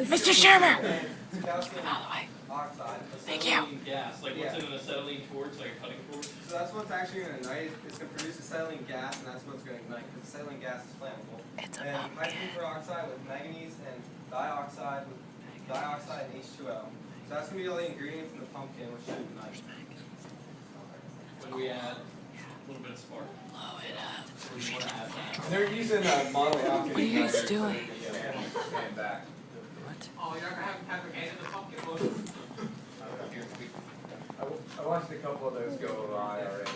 Mr. Shermer! Calcium Out of the way. oxide. Thank you. Gas, like what's in an acetylene torch, like a cutting torch? So that's what's actually going to ignite. It's going to produce acetylene gas, and that's what's going to ignite, because acetylene gas is flammable. It's a and pumpkin. hydrogen peroxide with manganese and dioxide with dioxide and H2O. So that's going to be all the ingredients in the pumpkin, which should ignite. When we add a little bit of spark. Blow it up. We want to add that. They're using model alchemy. What are you guys doing? Back. What? Oh, you're not going to have paprika in the pumpkin? I watched a couple of those go awry already.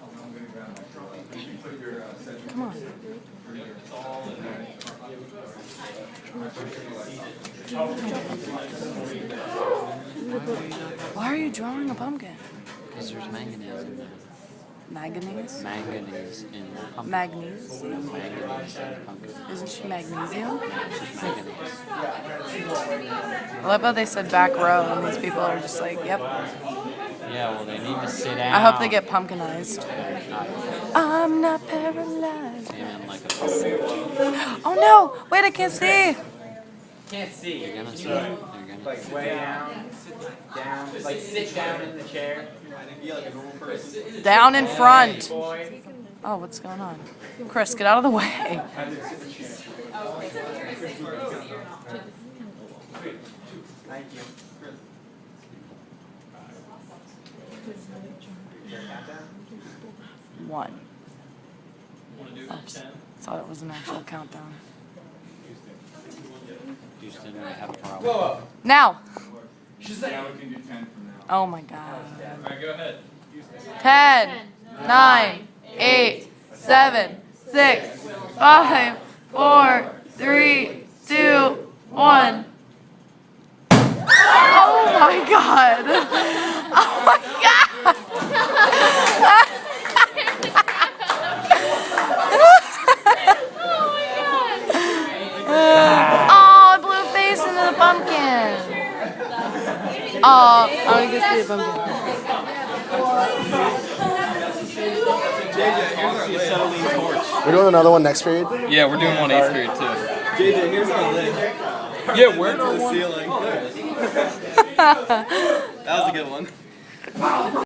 I'm going to grab my trophy. You put your Come on. It's all in there. Why are you drawing a pumpkin? Because there's manganese in there. Manganese? Manganese in the pumpkin. Magnesium? Manganese in the pumpkin. Isn't she magnesium? She's manganese. I love how they said back row, and these people are just like, yep. Yeah, well, they need to sit down. I hope they get pumpkinized. I'm not paralyzed. Came in like a pumpkin. Oh no! Wait, I can't see! Can't see. You're gonna see it. You're gonna Like way down, like sit down in the chair. Be like a normal person. Down in front! Boy. Oh, what's going on? Chris, get out of the way. Thank you. One. Want to do Oops. 10? Thought it was an actual countdown. Houston, I have a problem. Whoa. Now! Now we can do 10 from now. Oh my god. Alright, go ahead. 10, 9, 8, 7, 6, 5, 4, 3, 2, 1. Oh my god! Oh my god! Oh, I blew a face into the pumpkin! Oh, I want to go see the pumpkin. We're doing another one next period? Yeah, we're doing one 8th period too. JJ, here's our lid. Yeah, we're To the ceiling. That was a good one.